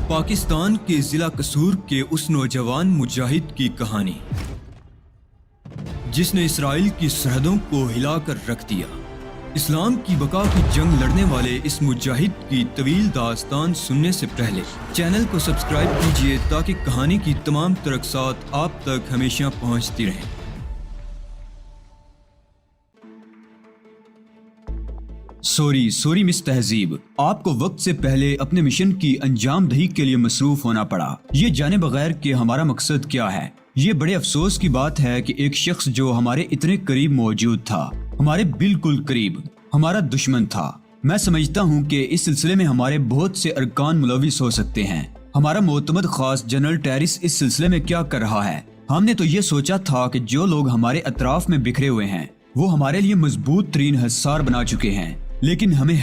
پاکستان کے ضلع قصور کے اس نوجوان مجاہد کی کہانی جس نے اسرائیل کی سرحدوں کو ہلا کر رکھ دیا۔ اسلام کی بقا کی جنگ لڑنے والے اس مجاہد کی طویل داستان سننے سے پہلے چینل کو سبسکرائب کیجیے تاکہ کہانی کی تمام ترقصات آپ تک ہمیشہ پہنچتی رہیں۔ سوری مس تہذیب، آپ کو وقت سے پہلے اپنے مشن کی انجام دہی کے لیے مصروف ہونا پڑا، یہ جانے بغیر کہ ہمارا مقصد کیا ہے۔ یہ بڑے افسوس کی بات ہے کہ ایک شخص جو ہمارے اتنے قریب موجود تھا، ہمارے بالکل قریب، ہمارا دشمن تھا۔ میں سمجھتا ہوں کہ اس سلسلے میں ہمارے بہت سے ارکان ملوث ہو سکتے ہیں۔ ہمارا معتمد خاص جنرل ٹیرس اس سلسلے میں کیا کر رہا ہے؟ ہم نے تو یہ سوچا تھا کہ جو لوگ ہمارے اطراف میں بکھرے ہوئے ہیں وہ ہمارے لیے مضبوط ترین حصار بنا چکے ہیں، لیکن ہمیں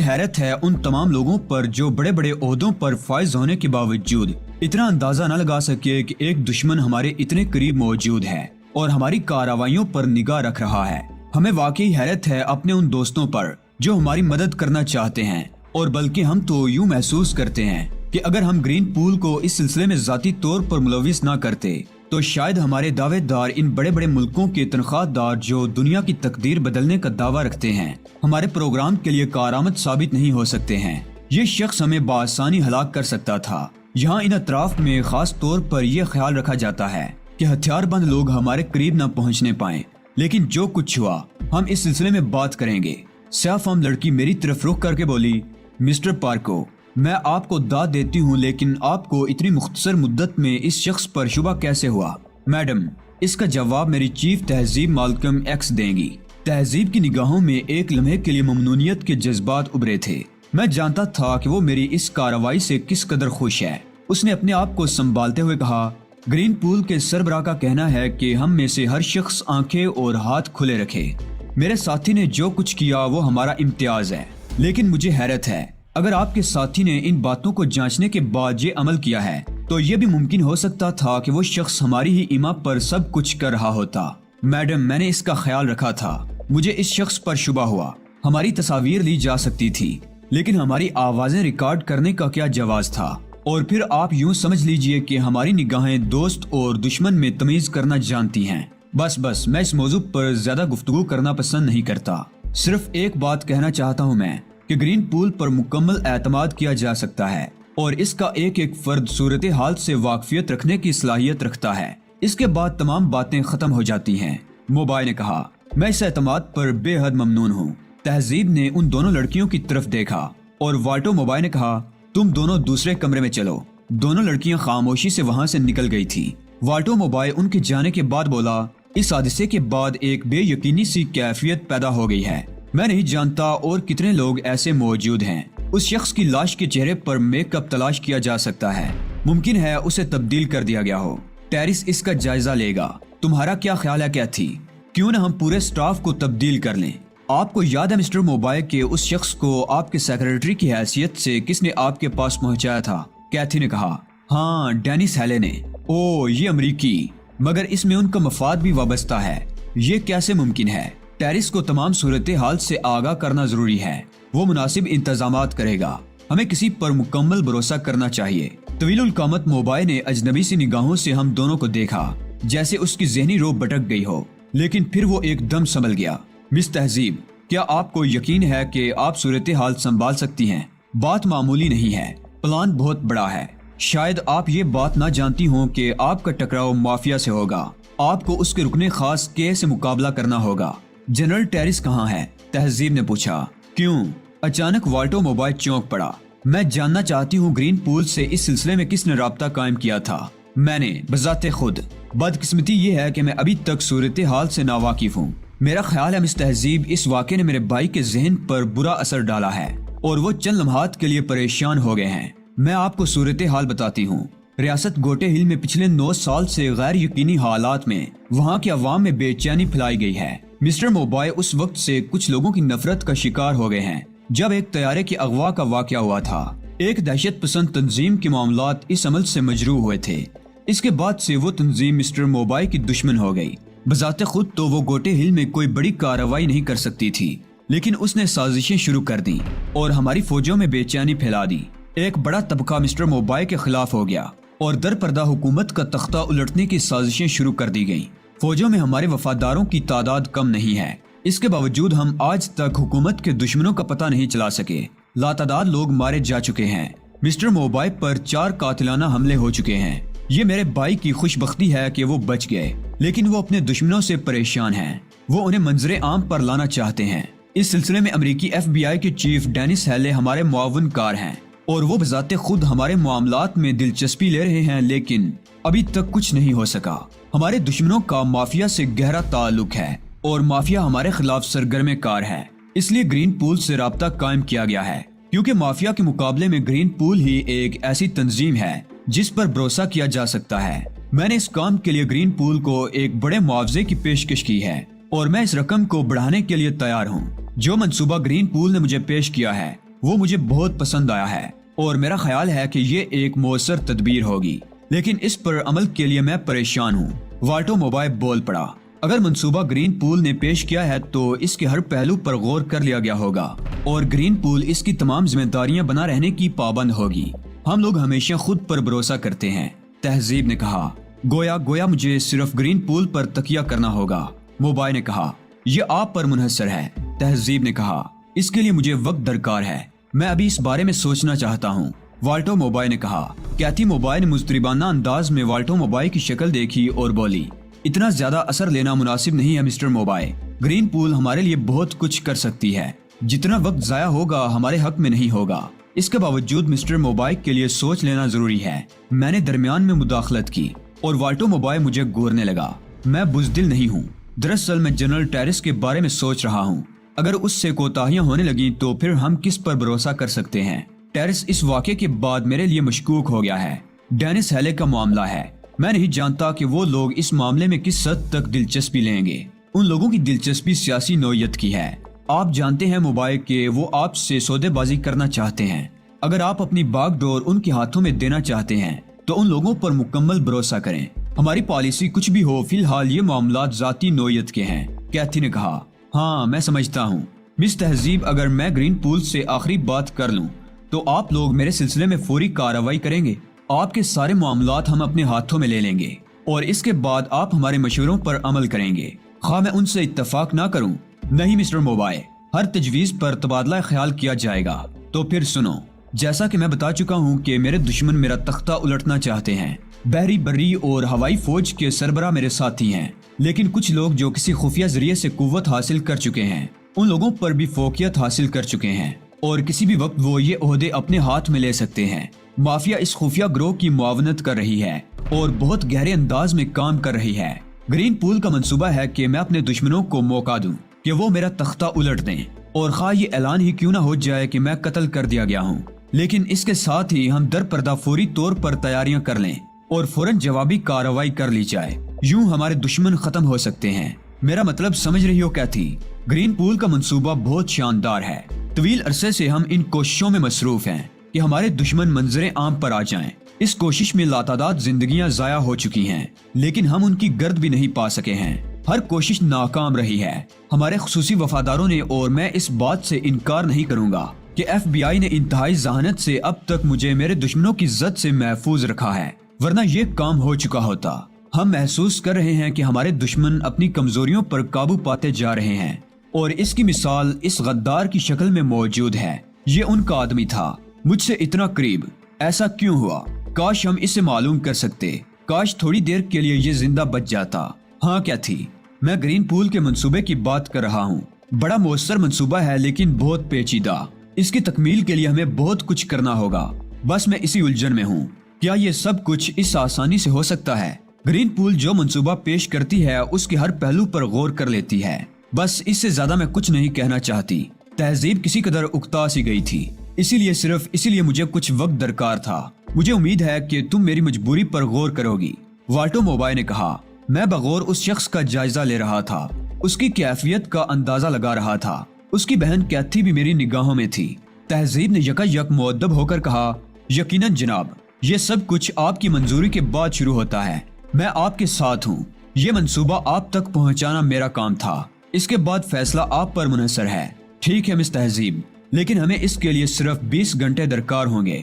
حیرت ہے ان تمام لوگوں پر جو بڑے بڑے عہدوں پر فائز ہونے کے باوجود اتنا اندازہ نہ لگا سکے کہ ایک دشمن ہمارے اتنے قریب موجود ہے اور ہماری کارروائیوں پر نگاہ رکھ رہا ہے۔ ہمیں واقعی حیرت ہے اپنے ان دوستوں پر جو ہماری مدد کرنا چاہتے ہیں، اور بلکہ ہم تو یوں محسوس کرتے ہیں کہ اگر ہم گرین پول کو اس سلسلے میں ذاتی طور پر ملوث نہ کرتے تو شاید ہمارے دعوے دار ان بڑے بڑے ملکوں کے تنخواہ دار جو دنیا کی تقدیر بدلنے کا دعویٰ رکھتے ہیں ہمارے پروگرام کے لیے کارآمد ثابت نہیں ہو سکتے ہیں۔ یہ شخص ہمیں بآسانی ہلاک کر سکتا تھا۔ یہاں ان اطراف میں خاص طور پر یہ خیال رکھا جاتا ہے کہ ہتھیار بند لوگ ہمارے قریب نہ پہنچنے پائیں، لیکن جو کچھ ہوا ہم اس سلسلے میں بات کریں گے۔ سیاہ فام لڑکی میری طرف رخ کر کے بولی، مسٹر پارکو، میں آپ کو داد دیتی ہوں، لیکن آپ کو اتنی مختصر مدت میں اس شخص پر شبہ کیسے ہوا؟ میڈم، اس کا جواب میری چیف تہذیب مالکم ایکس دیں گی۔ تہذیب کی نگاہوں میں ایک لمحے کے لیے ممنونیت کے جذبات ابھرے تھے۔ میں جانتا تھا کہ وہ میری اس کارروائی سے کس قدر خوش ہے۔ اس نے اپنے آپ کو سنبھالتے ہوئے کہا، گرین پول کے سربراہ کا کہنا ہے کہ ہم میں سے ہر شخص آنکھیں اور ہاتھ کھلے رکھے۔ میرے ساتھی نے جو کچھ کیا وہ ہمارا امتیاز ہے، لیکن مجھے حیرت ہے اگر آپ کے ساتھی نے ان باتوں کو جانچنے کے بعد یہ عمل کیا ہے تو یہ بھی ممکن ہو سکتا تھا کہ وہ شخص ہماری ہی ایما پر سب کچھ کر رہا ہوتا۔ میڈم، میں نے اس کا خیال رکھا تھا، مجھے اس شخص پر شبہ ہوا۔ ہماری تصاویر لی جا سکتی تھی، لیکن ہماری آوازیں ریکارڈ کرنے کا کیا جواز تھا؟ اور پھر آپ یوں سمجھ لیجئے کہ ہماری نگاہیں دوست اور دشمن میں تمیز کرنا جانتی ہیں۔ بس میں اس موضوع پر زیادہ گفتگو کرنا پسند نہیں کرتا۔ صرف ایک بات کہنا چاہتا ہوں میں کہ گرین پول پر مکمل اعتماد کیا جا سکتا ہے اور اس کا ایک ایک فرد صورتحال سے واقفیت رکھنے کی صلاحیت رکھتا ہے۔ اس کے بعد تمام باتیں ختم ہو جاتی ہیں۔ موبائل نے کہا، میں اس اعتماد پر بے حد ممنون ہوں۔ تہذیب نے ان دونوں لڑکیوں کی طرف دیکھا اور والٹو موبائل نے کہا، تم دونوں دوسرے کمرے میں چلو۔ دونوں لڑکیاں خاموشی سے وہاں سے نکل گئی تھی۔ والٹو موبائل ان کے جانے کے بعد بولا، اس حادثے کے بعد ایک بے یقینی سی کیفیت پیدا ہو گئی ہے۔ میں نہیں جانتا اور کتنے لوگ ایسے موجود ہیں۔ اس شخص کی لاش کے چہرے پر میک اپ تلاش کیا جا سکتا ہے، ممکن ہے اسے تبدیل کر دیا گیا ہو۔ ٹیرس اس کا جائزہ لے گا۔ تمہارا کیا خیال ہے کیتھی؟ کیوں نہ ہم پورے سٹاف کو تبدیل کر لیں؟ آپ کو یاد ہے مسٹر موبائل کہ اس شخص کو آپ کے سیکریٹری کی حیثیت سے کس نے آپ کے پاس پہنچایا تھا؟ کیتھی نے کہا، ہاں، ڈینس ہیلے نے۔ او، یہ امریکی، مگر اس میں ان کا مفاد بھی وابستہ ہے۔ یہ کیسے ممکن ہے؟ ٹیرس کو تمام صورتحال سے آگاہ کرنا ضروری ہے، وہ مناسب انتظامات کرے گا۔ ہمیں کسی پر مکمل بھروسہ کرنا چاہیے۔ طویل القامت موبائل نے اجنبی سی نگاہوں سے ہم دونوں کو دیکھا، جیسے اس کی ذہنی رو بٹک گئی ہو، لیکن پھر وہ ایک دم سنبھل گیا۔ مس تہذیب، کیا آپ کو یقین ہے کہ آپ صورتحال سنبھال سکتی ہیں؟ بات معمولی نہیں ہے، پلان بہت بڑا ہے۔ شاید آپ یہ بات نہ جانتی ہوں کہ آپ کا ٹکراؤ مافیا سے ہوگا۔ آپ کو اس کے رکن خاص کے سے مقابلہ کرنا ہوگا۔ جنرل ٹیرس کہاں ہے؟ تہذیب نے پوچھا۔ کیوں؟ اچانک والٹو موبائل چونک پڑا۔ میں جاننا چاہتی ہوں گرین پول سے اس سلسلے میں کس نے رابطہ قائم کیا تھا؟ میں نے، بذات خود۔ بدقسمتی یہ ہے کہ میں ابھی تک صورتحال سے ناواقف ہوں۔ میرا خیال ہے مس تہذیب، اس واقعے نے میرے بھائی کے ذہن پر برا اثر ڈالا ہے اور وہ چند لمحات کے لیے پریشان ہو گئے ہیں۔ میں آپ کو صورتحال بتاتی ہوں۔ ریاست گوٹے ہل میں پچھلے 9 سال سے غیر یقینی حالات میں وہاں کے عوام میں بے چینی پھیلائی گئی ہے۔ مسٹر موبائل اس وقت سے کچھ لوگوں کی نفرت کا شکار ہو گئے ہیں جب ایک طیارے کے اغوا کا واقعہ ہوا تھا۔ ایک دہشت پسند تنظیم کے معاملات اس عمل سے مجروح ہوئے تھے۔ اس کے بعد سے وہ تنظیم مسٹر موبائل کی دشمن ہو گئی۔ بذات خود تو وہ گوٹے ہل میں کوئی بڑی کارروائی نہیں کر سکتی تھی، لیکن اس نے سازشیں شروع کر دیں اور ہماری فوجوں میں بے چینی پھیلا دی۔ ایک بڑا طبقہ مسٹر موبائل کے خلاف ہو گیا اور در پردہ حکومت کا تختہ الٹنے کی سازشیں شروع کر دی گئیں۔ فوجوں میں ہمارے وفاداروں کی تعداد کم نہیں ہے، اس کے باوجود ہم آج تک حکومت کے دشمنوں کا پتہ نہیں چلا سکے۔ لاتعداد لوگ مارے جا چکے ہیں۔ مسٹر موبائل پر 4 قاتلانہ حملے ہو چکے ہیں۔ یہ میرے بھائی کی خوش بختی ہے کہ وہ بچ گئے، لیکن وہ اپنے دشمنوں سے پریشان ہیں۔ وہ انہیں منظر عام پر لانا چاہتے ہیں۔ اس سلسلے میں امریکی FBI کے چیف ڈینس ہیلے ہمارے معاون کار ہیں اور وہ بذات خود ہمارے معاملات میں دلچسپی لے رہے ہیں، لیکن ابھی تک کچھ نہیں ہو سکا۔ ہمارے دشمنوں کا مافیا سے گہرا تعلق ہے اور مافیا ہمارے خلاف سرگرم کار ہے، اس لیے گرین پول سے رابطہ قائم کیا گیا ہے، کیونکہ مافیا کے مقابلے میں گرین پول ہی ایک ایسی تنظیم ہے جس پر بھروسہ کیا جا سکتا ہے۔ میں نے اس کام کے لیے گرین پول کو ایک بڑے معاوضے کی پیشکش کی ہے اور میں اس رقم کو بڑھانے کے لیے تیار ہوں۔ جو منصوبہ گرین پول نے مجھے پیش کیا ہے وہ مجھے بہت پسند آیا ہے اور میرا خیال ہے کہ یہ ایک مؤثر تدبیر ہوگی، لیکن اس پر عمل کے لیے میں پریشان ہوں۔ والٹو موبائل بول پڑا، اگر منصوبہ گرین پول نے پیش کیا ہے تو اس کے ہر پہلو پر غور کر لیا گیا ہوگا اور گرین پول اس کی تمام ذمہ داریاں بنا رہنے کی پابند ہوگی۔ ہم لوگ ہمیشہ خود پر بھروسہ کرتے ہیں، تہذیب نے کہا۔ گویا مجھے صرف گرین پول پر تکیہ کرنا ہوگا، موبائل نے کہا۔ یہ آپ پر منحصر ہے، تہذیب نے کہا۔ اس کے لیے مجھے وقت درکار ہے، میں ابھی اس بارے میں سوچنا چاہتا ہوں، والٹو موبائل نے کہا۔ کیتھی موبائل نے مضطربانہ انداز میں والٹو موبائل کی شکل دیکھی اور بولی، اتنا زیادہ اثر لینا مناسب نہیں ہے مسٹر موبائل۔ گرین پول ہمارے لیے بہت کچھ کر سکتی ہے، جتنا وقت ضائع ہوگا ہمارے حق میں نہیں ہوگا۔ اس کے باوجود مسٹر موبائل کے لیے سوچ لینا ضروری ہے۔ میں نے درمیان میں مداخلت کی اور والٹو موبائل مجھے گورنے لگا۔ میں بزدل نہیں ہوں، دراصل میں جنرل ٹیرس کے بارے میں سوچ رہا ہوں۔ اگر اس سے کوتاہیاں ہونے لگیں تو پھر ہم کس پر بھروسہ کر سکتے ہیں؟ ٹیرس اس واقعے کے بعد میرے لیے مشکوک ہو گیا ہے۔ ڈینس ہیلے کا معاملہ ہے، میں نہیں جانتا کہ وہ لوگ اس معاملے میں کس حد تک دلچسپی لیں گے۔ ان لوگوں کی دلچسپی سیاسی نوعیت کی ہے۔ آپ جانتے ہیں موبائل کہ وہ آپ سے سودے بازی کرنا چاہتے ہیں۔ اگر آپ اپنی باغ ڈور ان کے ہاتھوں میں دینا چاہتے ہیں تو ان لوگوں پر مکمل بھروسہ کریں۔ ہماری پالیسی کچھ بھی ہو، فی الحال یہ معاملات ذاتی نوعیت کے ہیں، کیتھی نے کہا۔ ہاں میں سمجھتا ہوں مس تہذیب، اگر میں گرین پول سے آخری بات کر لوں تو آپ لوگ میرے سلسلے میں فوری کارروائی کریں گے۔ آپ کے سارے معاملات ہم اپنے ہاتھوں میں لے لیں گے اور اس کے بعد آپ ہمارے مشوروں پر عمل کریں گے، خواہ میں ان سے اتفاق نہ کروں۔ نہیں مسٹر موبائل، ہر تجویز پر تبادلہ خیال کیا جائے گا۔ تو پھر سنو، جیسا کہ میں بتا چکا ہوں کہ میرے دشمن میرا تختہ الٹنا چاہتے ہیں۔ بحری، بری اور ہوائی فوج کے سربراہ میرے ساتھی ہیں، لیکن کچھ لوگ جو کسی خفیہ ذریعے سے قوت حاصل کر چکے ہیں ان لوگوں پر بھی فوقیت حاصل کر چکے ہیں اور کسی بھی وقت وہ یہ عہدے اپنے ہاتھ میں لے سکتے ہیں۔ مافیا اس خفیہ گروہ کی معاونت کر رہی ہے اور بہت گہرے انداز میں کام کر رہی ہے۔ گرین پول کا منصوبہ ہے کہ میں اپنے دشمنوں کو موقع دوں کہ وہ میرا تختہ الٹ دیں، اور خواہ یہ اعلان ہی کیوں نہ ہو جائے کہ میں قتل کر دیا گیا ہوں، لیکن اس کے ساتھ ہی ہم در پردہ فوری طور پر تیاریاں کر لیں اور فوراً جوابی کارروائی کر لی جائے۔ یوں ہمارے دشمن ختم ہو سکتے ہیں۔ میرا مطلب سمجھ رہی ہو کیتھی؟ گرین پول کا منصوبہ بہت شاندار ہے۔ طویل عرصے سے ہم ان کوششوں میں مصروف ہیں کہ ہمارے دشمن منظر عام پر آ جائیں۔ اس کوشش میں لاتعداد زندگیاں ضائع ہو چکی ہیں، لیکن ہم ان کی گرد بھی نہیں پا سکے ہیں۔ ہر کوشش ناکام رہی ہے۔ ہمارے خصوصی وفاداروں نے، اور میں اس بات سے انکار نہیں کروں گا کہ FBI نے انتہائی ذہانت سے اب تک مجھے میرے دشمنوں کی زد سے محفوظ رکھا ہے، ورنہ یہ کام ہو چکا ہوتا۔ ہم محسوس کر رہے ہیں کہ ہمارے دشمن اپنی کمزوریوں پر قابو پاتے جا رہے ہیں، اور اس کی مثال اس غدار کی شکل میں موجود ہے۔ یہ ان کا آدمی تھا، مجھ سے اتنا قریب۔ ایسا کیوں ہوا؟ کاش ہم اسے معلوم کر سکتے، کاش تھوڑی دیر کے لیے یہ زندہ بچ جاتا۔ ہاں کیا تھی؟ میں گرین پول کے منصوبے کی بات کر رہا ہوں۔ بڑا مؤثر منصوبہ ہے لیکن بہت پیچیدہ۔ اس کی تکمیل کے لیے ہمیں بہت کچھ کرنا ہوگا۔ بس میں اسی الجھن میں ہوں، کیا یہ سب کچھ اس آسانی سے ہو سکتا ہے؟ گرین پول جو منصوبہ پیش کرتی ہے اس کے ہر پہلو پر غور کر لیتی ہے۔ بس اس سے زیادہ میں کچھ نہیں کہنا چاہتی۔ تہذیب کسی قدر اکتا سی گئی تھی، اسی لیے مجھے کچھ وقت درکار تھا۔ مجھے امید ہے کہ تم میری مجبوری پر غور کرو گی، والٹو موبائل نے کہا۔ میں بغور اس شخص کا جائزہ لے رہا تھا، اس کی کیفیت کا اندازہ لگا رہا تھا۔ اس کی بہن کیتھی بھی میری نگاہوں میں تھی۔ تہذیب نے یکا یک مؤدب ہو کر کہا، یقیناً جناب، یہ سب کچھ آپ کی منظوری کے بعد شروع ہوتا ہے۔ میں آپ کے ساتھ ہوں۔ یہ منصوبہ آپ تک پہنچانا میرا کام تھا، اس کے بعد فیصلہ آپ پر منحصر ہے۔ ٹھیک ہے مس تہذیب، لیکن ہمیں اس کے لیے صرف 20 گھنٹے درکار ہوں گے۔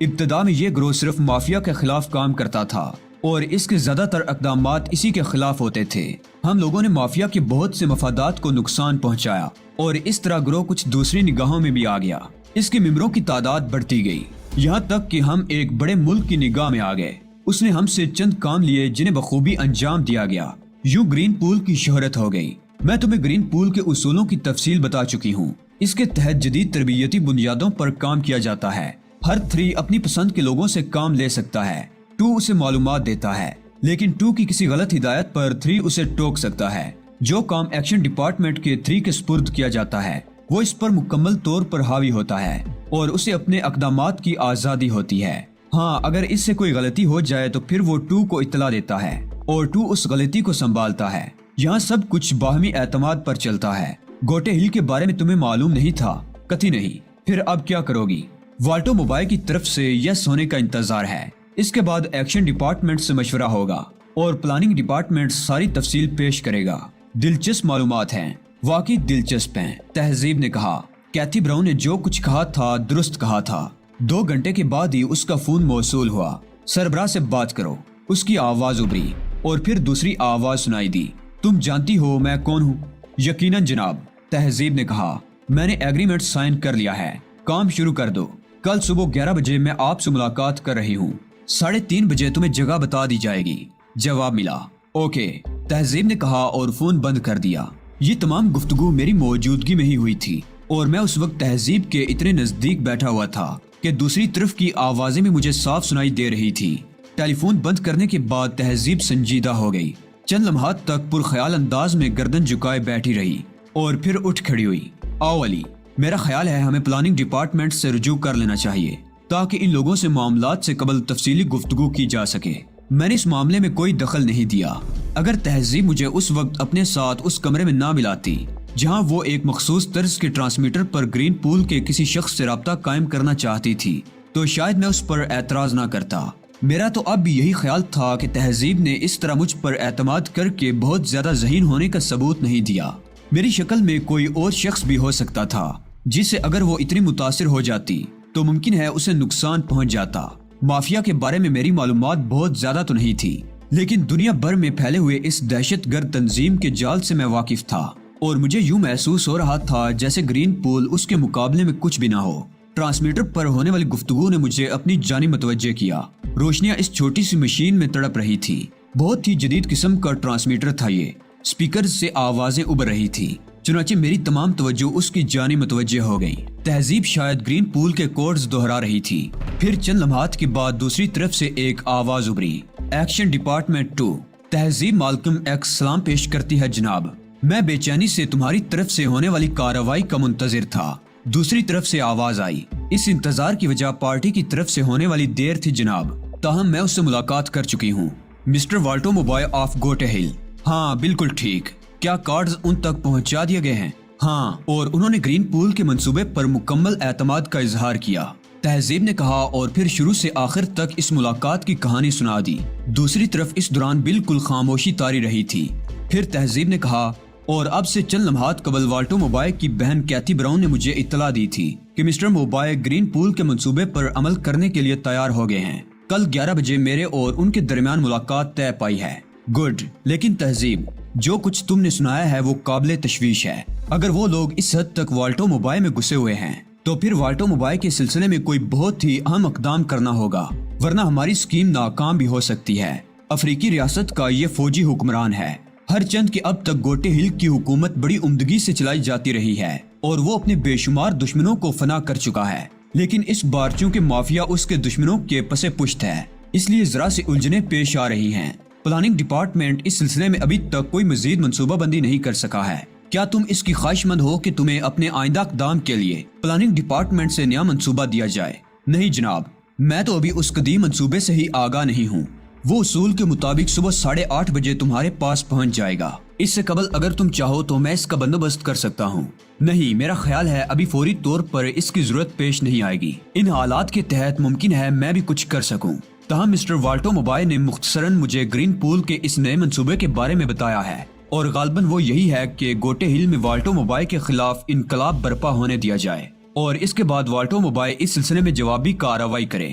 ابتدا میں یہ گروہ صرف مافیا کے خلاف کام کرتا تھا اور اس کے زیادہ تر اقدامات اسی کے خلاف ہوتے تھے۔ ہم لوگوں نے مافیا کے بہت سے مفادات کو نقصان پہنچایا اور اس طرح گروہ کچھ دوسری نگاہوں میں بھی آ گیا۔ اس کے ممبروں کی تعداد بڑھتی گئی، یہاں تک کہ ہم ایک بڑے ملک کی نگاہ میں آ گئے۔ اس نے ہم سے چند کام لیے جنہیں بخوبی انجام دیا گیا، یوں گرین پول کی شہرت ہو گئی۔ میں تمہیں گرین پول کے اصولوں کی تفصیل بتا چکی ہوں۔ اس کے تحت جدید تربیتی بنیادوں پر کام کیا جاتا ہے۔ ہر 3 اپنی پسند کے لوگوں سے کام لے سکتا ہے۔ 2 اسے معلومات دیتا ہے، لیکن 2 کی کسی غلط ہدایت پر 3 اسے ٹوک سکتا ہے۔ جو کام ایکشن ڈپارٹمنٹ کے 3 کے سپرد کیا جاتا ہے وہ اس پر مکمل طور پر حاوی ہوتا ہے اور اسے اپنے اقدامات کی آزادی ہوتی ہے۔ ہاں، اگر اس سے کوئی غلطی ہو جائے تو پھر وہ 2 کو اطلاع دیتا ہے اور 2 اس غلطی کو سنبھالتا ہے۔ یہاں سب کچھ باہمی اعتماد پر چلتا ہے۔ گوٹے ہل کے بارے میں تمہیں معلوم نہیں تھا؟ قطعی نہیں۔ پھر اب کیا کرو گی؟ والٹو موبائل کی طرف سے یس ہونے کا انتظار ہے۔ اس کے بعد ایکشن ڈپارٹمنٹ سے مشورہ ہوگا اور پلاننگ ڈپارٹمنٹ ساری تفصیل پیش کرے گا۔ دلچسپ معلومات ہیں، واقعی دلچسپ ہیں، تہذیب نے کہا۔ کیتھی براؤن نے جو کچھ کہا تھا درست کہا تھا۔ 2 گھنٹے کے بعد ہی اس کا فون موصول ہوا۔ سربراہ سے بات کرو۔ اس کی آواز ابھری اور پھر دوسری آواز سنائی دی۔ تم جانتی ہو میں کون ہوں؟ یقیناً جناب، تہذیب نے کہا۔ میں نے ایگریمنٹ سائن کر لیا ہے، کام شروع کر دو۔ کل صبح 11 بجے میں آپ سے ملاقات کر رہی ہوں۔ 3:30 بجے تمہیں جگہ بتا دی جائے گی۔ جواب ملا۔ اوکے، تہذیب نے کہا اور فون بند کر دیا۔ یہ تمام گفتگو میری موجودگی میں ہی ہوئی تھی اور میں اس وقت تہذیب کے اتنے نزدیک بیٹھا ہوا تھا کہ دوسری طرف کی آوازیں بھی مجھے صاف سنائی دے رہی تھی۔ ٹیلی فون بند کرنے کے بعد تہذیب سنجیدہ ہو گئی۔ چند لمحات تک پرخیال انداز میں گردن جھکائے بیٹھی رہی اور پھر اٹھ کھڑی ہوئی۔ آؤ علی، میرا خیال ہے ہمیں پلاننگ ڈپارٹمنٹ سے رجوع کر لینا چاہیے تاکہ ان لوگوں سے معاملات سے قبل تفصیلی گفتگو کی جا سکے۔ میں نے اس معاملے میں کوئی دخل نہیں دیا۔ اگر تہذیب مجھے اس وقت اپنے ساتھ اس کمرے میں نہ ملاتی جہاں وہ ایک مخصوص طرز کے ٹرانسمیٹر پر گرین پول کے کسی شخص سے رابطہ قائم کرنا چاہتی تھی تو شاید میں اس پر اعتراض نہ کرتا۔ میرا تو اب بھی یہی خیال تھا کہ تہذیب نے اس طرح مجھ پر اعتماد کر کے بہت زیادہ ذہین ہونے کا ثبوت نہیں دیا۔ میری شکل میں کوئی اور شخص بھی ہو سکتا تھا جس سے اگر وہ اتنی متاثر ہو جاتی تو ممکن ہے اسے نقصان پہنچ جاتا۔ مافیا کے بارے میں میری معلومات بہت زیادہ تو نہیں تھی، لیکن دنیا بھر میں پھیلے ہوئے اس دہشت گرد تنظیم کے جال سے میں واقف تھا اور مجھے یوں محسوس ہو رہا تھا جیسے گرین پول اس کے مقابلے میں کچھ بھی نہ ہو۔ ٹرانسمیٹر پر ہونے والی گفتگو نے مجھے اپنی جانب متوجہ کیا۔ روشنیاں اس چھوٹی سی مشین میں تڑپ رہی تھی۔ بہت ہی جدید قسم کا ٹرانسمیٹر تھا یہ۔ سپیکر سے آوازیں ابھر رہی تھی، چنانچہ میری تمام توجہ اس کی جانب متوجہ ہو گئی۔ تہذیب شاید گرین پول کے کوڈز دہرا رہی تھی۔ پھر چند لمحات کے بعد دوسری طرف سے ایک آواز ابھری۔ ایکشن ڈپارٹمنٹ 2، تہذیب مالکم ایکس سلام پیش کرتی ہے جناب۔ میں بے چینی سے تمہاری طرف سے ہونے والی کارروائی کا منتظر تھا۔ دوسری طرف سے آواز آئی۔ اس انتظار کی وجہ پارٹی کی طرف سے ہونے والی دیر تھی جناب، تاہم میں اس سے ملاقات کر چکی ہوں۔ مسٹر والٹو موبائل آف گوٹے ہل۔ ہاں بالکل ٹھیک۔ کیا کارڈز ان تک پہنچا دیے گئے ہیں؟ ہاں، اور انہوں نے گرین پول کے منصوبے پر مکمل اعتماد کا اظہار کیا، تہذیب نے کہا اور پھر شروع سے آخر تک اس ملاقات کی کہانی سنا دی۔ دوسری طرف اس دوران بالکل خاموشی طاری رہی تھی۔ پھر تہذیب نے کہا، اور اب سے چند لمحات قبل والٹو موبائل کی بہن کیتھی براؤن نے مجھے اطلاع دی تھی کہ مسٹر موبائل گرین پول کے منصوبے پر عمل کرنے کے لیے تیار ہو گئے ہیں۔ کل 11 بجے میرے اور ان کے درمیان ملاقات طے پائی ہے۔ گڈ، لیکن تہذیب، جو کچھ تم نے سنایا ہے وہ قابل تشویش ہے۔ اگر وہ لوگ اس حد تک والٹو موبائل میں گھسے ہوئے ہیں تو پھر والٹو موبائل کے سلسلے میں کوئی بہت ہی اہم اقدام کرنا ہوگا، ورنہ ہماری اسکیم ناکام بھی ہو سکتی ہے۔ افریقی ریاست کا یہ فوجی حکمران ہے، ہر چند کہ اب تک گوٹے ہل کی حکومت بڑی عمدگی سے چلائی جاتی رہی ہے اور وہ اپنے بے شمار دشمنوں کو فنا کر چکا ہے، لیکن اس بار چونکہ مافیا اس کے دشمنوں کے پس پشت ہے، اس لیے ذرا سی الجھنیں پیش آ رہی ہیں۔ پلاننگ ڈپارٹمنٹ اس سلسلے میں ابھی تک کوئی مزید منصوبہ بندی نہیں کر سکا ہے۔ کیا تم اس کی خواہش مند ہو کہ تمہیں اپنے آئندہ اقدام کے لیے پلاننگ ڈپارٹمنٹ سے نیا منصوبہ دیا جائے؟ نہیں جناب، میں تو ابھی اس قدیم منصوبے سے ہی آگاہ نہیں ہوں۔ وہ اصول کے مطابق صبح 8:30 بجے تمہارے پاس پہنچ جائے گا۔ اس سے قبل اگر تم چاہو تو میں اس کا بندوبست کر سکتا ہوں۔ نہیں، میرا خیال ہے ابھی فوری طور پر اس کی ضرورت پیش نہیں آئے گی۔ ان حالات کے تحت ممکن ہے میں بھی کچھ کر سکوں۔ تاہم مسٹر والٹو موبائل نے مختصراً مجھے گرین پول کے اس نئے منصوبے کے بارے میں بتایا ہے، اور غالباً وہ یہی ہے کہ گوٹے ہل میں والٹو موبائل کے خلاف انقلاب برپا ہونے دیا جائے اور اس کے بعد والٹو موبائل اس سلسلے میں جوابی کارروائی کرے۔